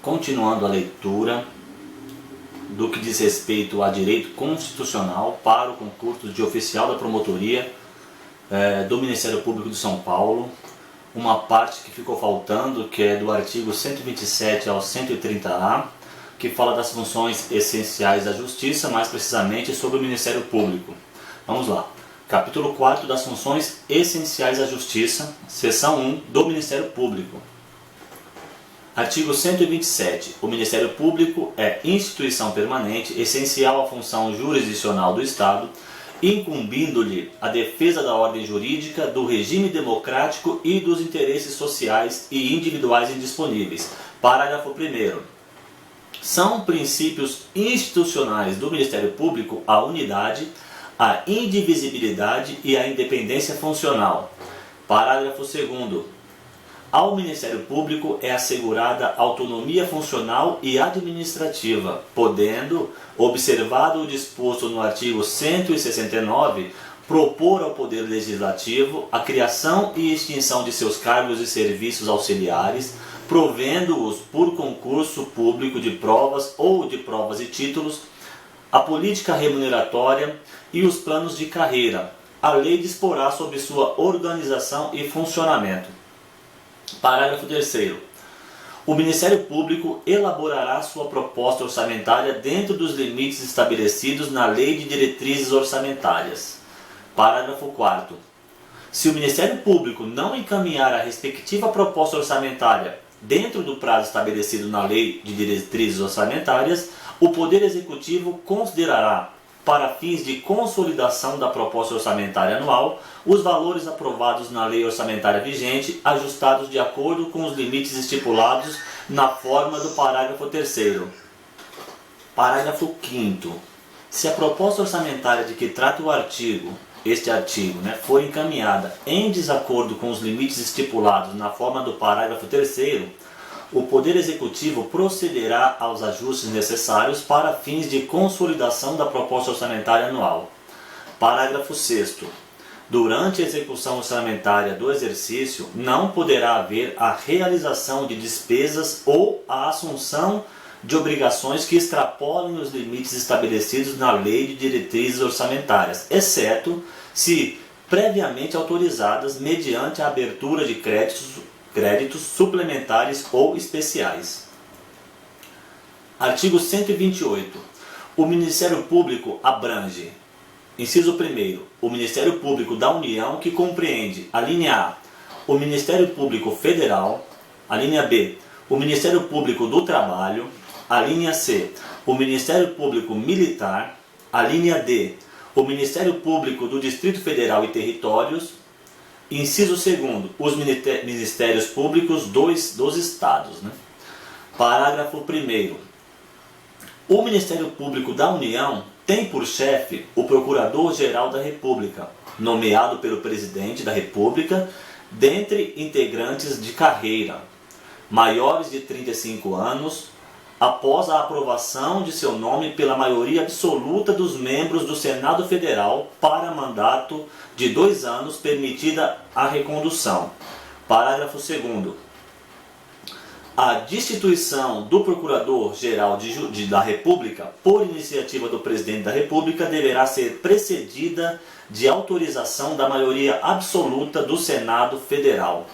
Continuando a leitura do que diz respeito a direito constitucional para o concurso de oficial da promotoria do Ministério Público de São Paulo, uma parte que ficou faltando, que é do artigo 127 ao 130A, que fala das funções essenciais da Justiça, mais precisamente sobre o Ministério Público. Vamos lá. Capítulo 4 das funções essenciais da Justiça, seção 1 do Ministério Público. Artigo 127. O Ministério Público é instituição permanente, essencial à função jurisdicional do Estado, incumbindo-lhe a defesa da ordem jurídica, do regime democrático e dos interesses sociais e individuais indisponíveis. Parágrafo 1º. São princípios institucionais do Ministério Público a unidade, a indivisibilidade e a independência funcional. Parágrafo 2º. Ao Ministério Público é assegurada autonomia funcional e administrativa, podendo, observado o disposto no artigo 169, propor ao Poder Legislativo a criação e extinção de seus cargos e serviços auxiliares, provendo-os por concurso público de provas ou de provas e títulos, a política remuneratória e os planos de carreira. A lei disporá sobre sua organização e funcionamento. Parágrafo 3º. O Ministério Público elaborará sua proposta orçamentária dentro dos limites estabelecidos na Lei de Diretrizes Orçamentárias. Parágrafo 4º. Se o Ministério Público não encaminhar a respectiva proposta orçamentária dentro do prazo estabelecido na Lei de Diretrizes Orçamentárias, o Poder Executivo considerará, para fins de consolidação da proposta orçamentária anual, os valores aprovados na lei orçamentária vigente, ajustados de acordo com os limites estipulados na forma do parágrafo 3º. Parágrafo 5º. Se a proposta orçamentária de que trata este artigo, for encaminhada em desacordo com os limites estipulados na forma do parágrafo 3º, o Poder Executivo procederá aos ajustes necessários para fins de consolidação da proposta orçamentária anual. Parágrafo 6º. Durante a execução orçamentária do exercício, não poderá haver a realização de despesas ou a assunção de obrigações que extrapolem os limites estabelecidos na Lei de Diretrizes Orçamentárias, exceto se previamente autorizadas mediante a abertura de créditos suplementares ou especiais. Artigo 128. O Ministério Público abrange: inciso 1º, o Ministério Público da União, que compreende a linha A, o Ministério Público Federal, a linha B, o Ministério Público do Trabalho, a linha C, o Ministério Público Militar, a linha D, o Ministério Público do Distrito Federal e Territórios. Inciso 2º, os Ministérios Públicos dos Estados. Parágrafo 1º. O Ministério Público da União tem por chefe o Procurador-Geral da República, nomeado pelo Presidente da República, dentre integrantes de carreira, maiores de 35 anos, após a aprovação de seu nome pela maioria absoluta dos membros do Senado Federal para mandato de 2 anos, permitida a recondução. Parágrafo 2º. A destituição do Procurador-Geral da República, por iniciativa do Presidente da República, deverá ser precedida de autorização da maioria absoluta do Senado Federal.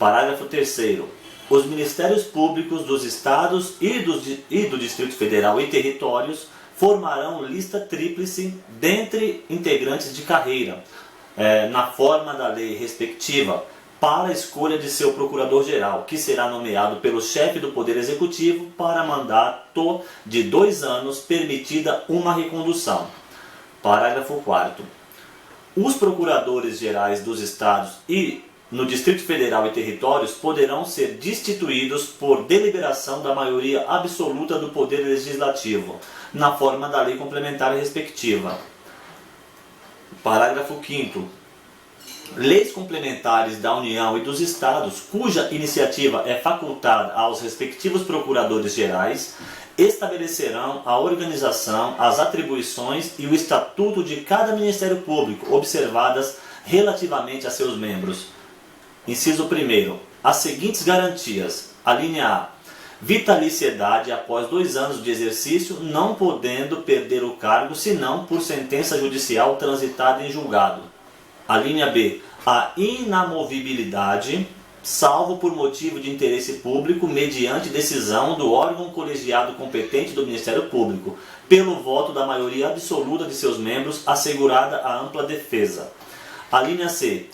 Parágrafo 3º. Os Ministérios Públicos dos Estados e do Distrito Federal e Territórios formarão lista tríplice dentre integrantes de carreira, na forma da lei respectiva, para a escolha de seu Procurador-Geral, que será nomeado pelo chefe do Poder Executivo para mandato de 2 anos, permitida uma recondução. Parágrafo 4º. Os Procuradores-Gerais dos Estados e no Distrito Federal e Territórios poderão ser destituídos por deliberação da maioria absoluta do Poder Legislativo, na forma da lei complementar respectiva. Parágrafo 5º. Leis complementares da União e dos Estados, cuja iniciativa é facultada aos respectivos Procuradores-Gerais, estabelecerão a organização, as atribuições e o estatuto de cada Ministério Público, observadas relativamente a seus membros. Inciso 1º. As seguintes garantias. A linha A. vitaliciedade após 2 anos de exercício, não podendo perder o cargo senão por sentença judicial transitada em julgado. A linha B, a inamovibilidade, salvo por motivo de interesse público, mediante decisão do órgão colegiado competente do Ministério Público, pelo voto da maioria absoluta de seus membros, assegurada a ampla defesa. A linha C,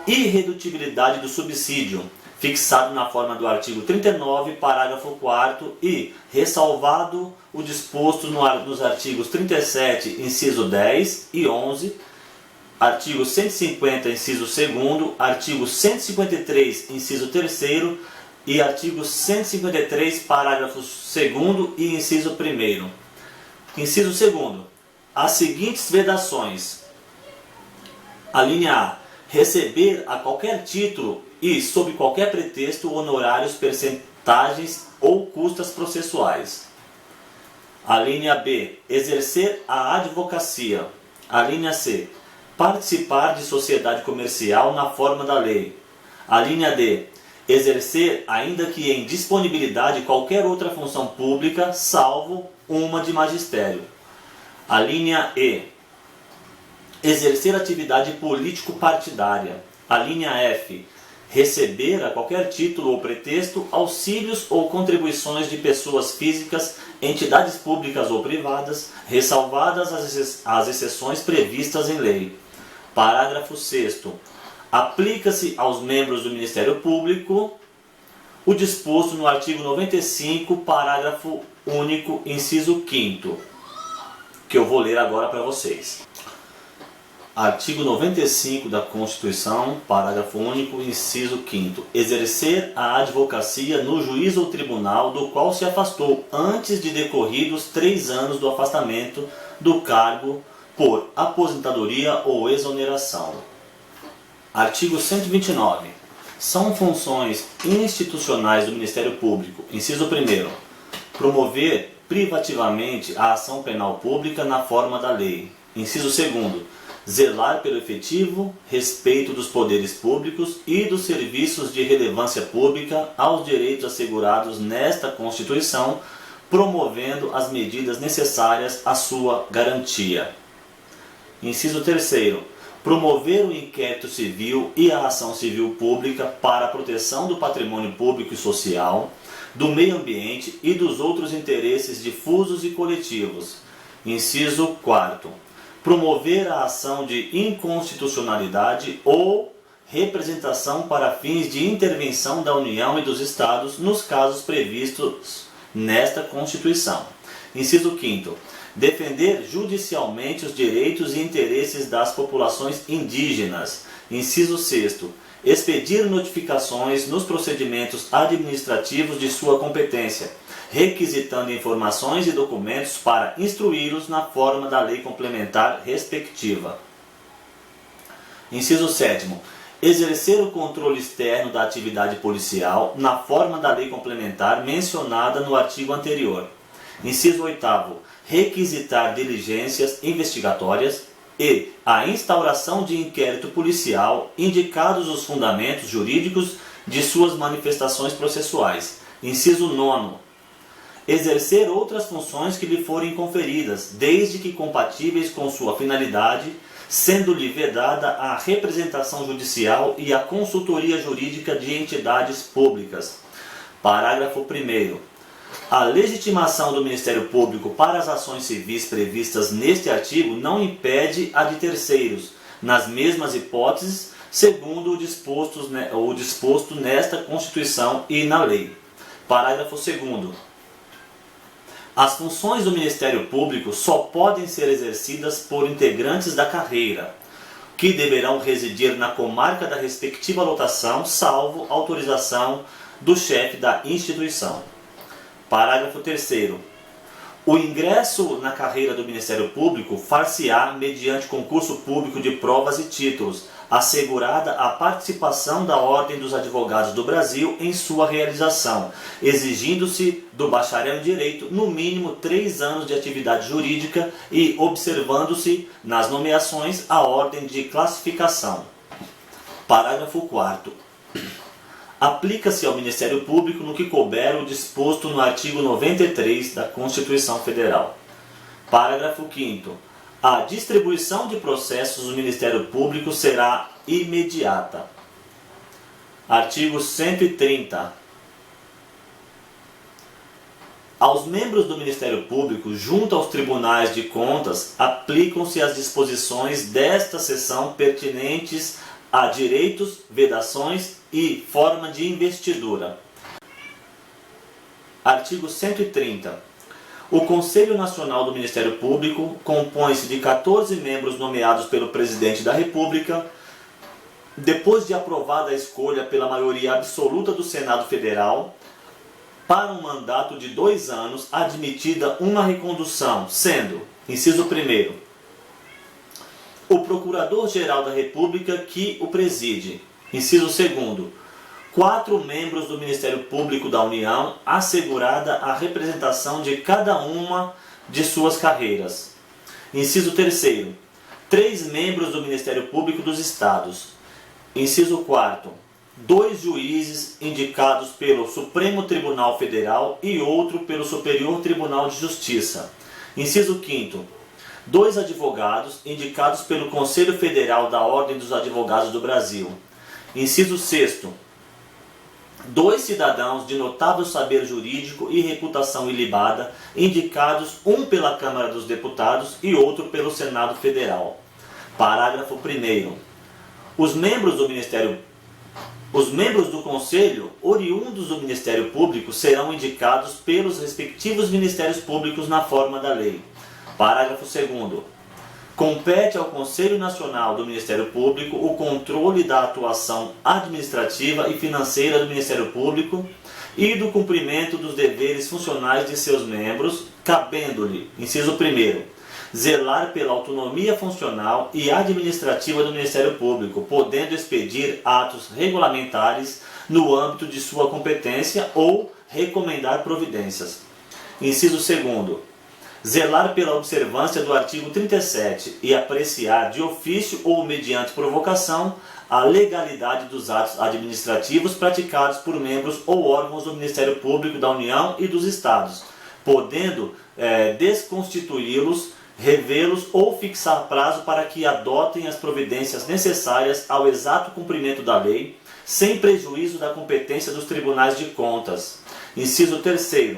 irredutibilidade do subsídio, fixado na forma do artigo 39, parágrafo 4º e ressalvado o disposto nos artigos 37, inciso 10 e 11, artigo 150, inciso 2º, artigo 153, inciso 3º e artigo 153, parágrafo 2º e inciso 1º. Inciso 2º. As seguintes vedações. A linha A. Receber a qualquer título e, sob qualquer pretexto, honorários, percentagens ou custas processuais. A linha B. Exercer a advocacia. A linha C. Participar de sociedade comercial na forma da lei. A linha D. Exercer, ainda que em disponibilidade, qualquer outra função pública, salvo uma de magistério. A linha E. Exercer atividade político-partidária. A linha F. Receber, a qualquer título ou pretexto, auxílios ou contribuições de pessoas físicas, entidades públicas ou privadas, ressalvadas as exceções previstas em lei. Parágrafo 6º. Aplica-se aos membros do Ministério Público o disposto no artigo 95, parágrafo único, inciso 5º, que eu vou ler agora para vocês. Artigo 95 da Constituição, parágrafo único, inciso 5º. Exercer a advocacia no juiz ou tribunal do qual se afastou antes de decorridos 3 anos do afastamento do cargo por aposentadoria ou exoneração. Artigo 129. São funções institucionais do Ministério Público, inciso 1º, promover privativamente a ação penal pública na forma da lei. Inciso 2º, zelar pelo efetivo respeito dos poderes públicos e dos serviços de relevância pública aos direitos assegurados nesta Constituição, promovendo as medidas necessárias à sua garantia. Inciso 3º, promover o inquérito civil e a ação civil pública para a proteção do patrimônio público e social, do meio ambiente e dos outros interesses difusos e coletivos. Inciso 4º, promover a ação de inconstitucionalidade ou representação para fins de intervenção da União e dos Estados nos casos previstos nesta Constituição. Inciso 5º, defender judicialmente os direitos e interesses das populações indígenas. Inciso 6º, expedir notificações nos procedimentos administrativos de sua competência, requisitando informações e documentos para instruí-los na forma da lei complementar respectiva. Inciso 7º, exercer o controle externo da atividade policial na forma da lei complementar mencionada no artigo anterior. Inciso 8º, requisitar diligências investigatórias e a instauração de inquérito policial, indicados os fundamentos jurídicos de suas manifestações processuais. Inciso 9º, exercer outras funções que lhe forem conferidas, desde que compatíveis com sua finalidade, sendo-lhe vedada a representação judicial e a consultoria jurídica de entidades públicas. Parágrafo 1º. A legitimação do Ministério Público para as ações civis previstas neste artigo não impede a de terceiros, nas mesmas hipóteses, segundo o disposto nesta Constituição e na lei. Parágrafo 2º. As funções do Ministério Público só podem ser exercidas por integrantes da carreira, que deverão residir na comarca da respectiva lotação, salvo autorização do chefe da instituição. Parágrafo 3º. O ingresso na carreira do Ministério Público far-se-á mediante concurso público de provas e títulos, assegurada a participação da Ordem dos Advogados do Brasil em sua realização, exigindo-se do bacharel em Direito, no mínimo 3 anos de atividade jurídica e observando-se, nas nomeações, a ordem de classificação. Parágrafo 4º. aplica-se ao Ministério Público no que couber o disposto no artigo 93 da Constituição Federal. Parágrafo 5º. A distribuição de processos do Ministério Público será imediata. Artigo 130. Aos membros do Ministério Público, junto aos tribunais de contas, aplicam-se as disposições desta seção pertinentes a direitos, vedações e forma de investidura. Artigo 130. O Conselho Nacional do Ministério Público compõe-se de 14 membros nomeados pelo Presidente da República, depois de aprovada a escolha pela maioria absoluta do Senado Federal, para um mandato de 2 anos, admitida uma recondução, sendo, inciso 1º, o Procurador-Geral da República que o preside. Inciso 2º, 4 membros do Ministério Público da União, assegurada a representação de cada uma de suas carreiras. Inciso 3º, 3 membros do Ministério Público dos Estados. Inciso 4º, 2 juízes indicados pelo Supremo Tribunal Federal e outro pelo Superior Tribunal de Justiça. Inciso 5º, 2 advogados indicados pelo Conselho Federal da Ordem dos Advogados do Brasil. Inciso 6º, 2 cidadãos de notável saber jurídico e reputação ilibada, indicados um pela Câmara dos Deputados e outro pelo Senado Federal. Parágrafo 1º. Os membros do Conselho, oriundos do Ministério Público, serão indicados pelos respectivos Ministérios Públicos na forma da lei. Parágrafo 2º. Compete ao Conselho Nacional do Ministério Público o controle da atuação administrativa e financeira do Ministério Público e do cumprimento dos deveres funcionais de seus membros, cabendo-lhe, inciso 1º, zelar pela autonomia funcional e administrativa do Ministério Público, podendo expedir atos regulamentares no âmbito de sua competência ou recomendar providências. Inciso 2º. Zelar pela observância do artigo 37 e apreciar de ofício ou mediante provocação a legalidade dos atos administrativos praticados por membros ou órgãos do Ministério Público da União e dos Estados, podendo desconstituí-los, revê-los ou fixar prazo para que adotem as providências necessárias ao exato cumprimento da lei, sem prejuízo da competência dos tribunais de contas. Inciso 3º.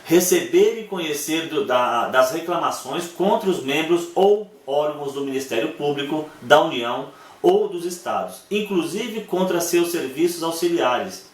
Receber e conhecer das reclamações contra os membros ou órgãos do Ministério Público da União ou dos Estados, inclusive contra seus serviços auxiliares,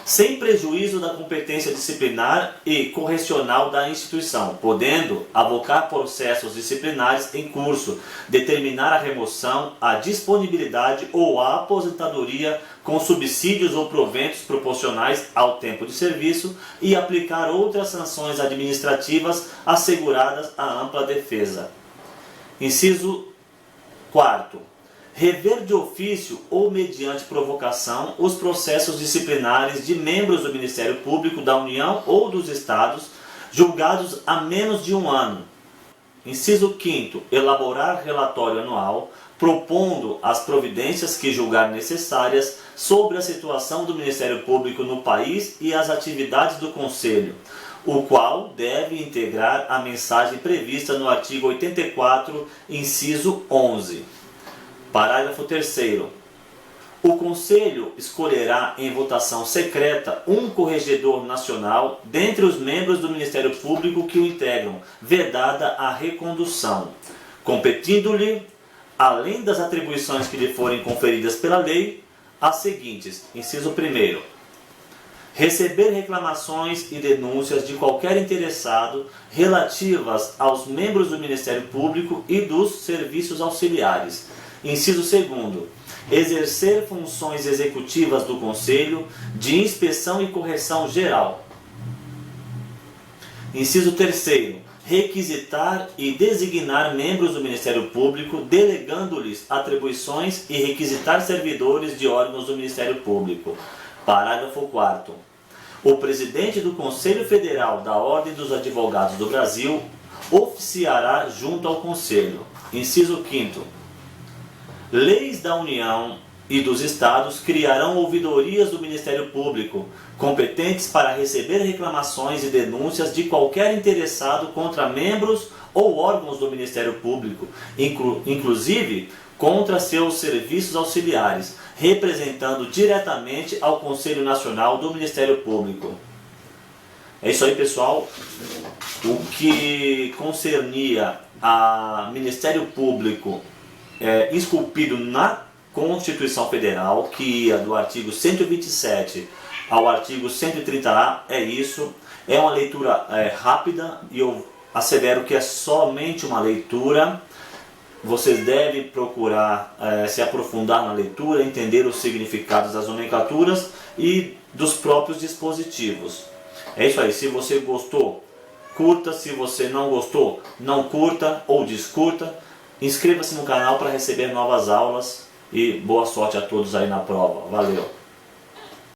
sem prejuízo da competência disciplinar e correcional da instituição, podendo avocar processos disciplinares em curso, determinar a remoção, a disponibilidade ou a aposentadoria com subsídios ou proventos proporcionais ao tempo de serviço e aplicar outras sanções administrativas asseguradas à ampla defesa. Inciso 4º. Rever de ofício ou mediante provocação os processos disciplinares de membros do Ministério Público da União ou dos Estados julgados há menos de 1 ano. Inciso 5º. Elaborar relatório anual propondo as providências que julgar necessárias sobre a situação do Ministério Público no país e as atividades do Conselho, o qual deve integrar a mensagem prevista no artigo 84, inciso 11. Parágrafo 3º. O Conselho escolherá em votação secreta um corregedor nacional dentre os membros do Ministério Público que o integram, vedada a recondução, competindo-lhe, além das atribuições que lhe forem conferidas pela lei, as seguintes. Inciso 1º. Receber reclamações e denúncias de qualquer interessado relativas aos membros do Ministério Público e dos serviços auxiliares. Inciso 2º. Exercer funções executivas do Conselho de inspeção e correção geral. Inciso 3º. Requisitar e designar membros do Ministério Público, delegando-lhes atribuições e requisitar servidores de órgãos do Ministério Público. Parágrafo 4º. O presidente do Conselho Federal da Ordem dos Advogados do Brasil oficiará junto ao Conselho. Inciso 5º. Leis da União e dos Estados criarão ouvidorias do Ministério Público, competentes para receber reclamações e denúncias de qualquer interessado contra membros ou órgãos do Ministério Público, inclusive contra seus serviços auxiliares, representando diretamente ao Conselho Nacional do Ministério Público. É isso aí, pessoal. O que concernia a Ministério Público esculpido na Constituição Federal, que ia do artigo 127 ao artigo 130A, é isso. É uma leitura rápida e eu assevero que é somente uma leitura. Vocês devem procurar se aprofundar na leitura, entender os significados das nomenclaturas e dos próprios dispositivos. É isso aí. Se você gostou, curta. Se você não gostou, não curta ou descurta. Inscreva-se no canal para receber novas aulas e boa sorte a todos aí na prova. Valeu!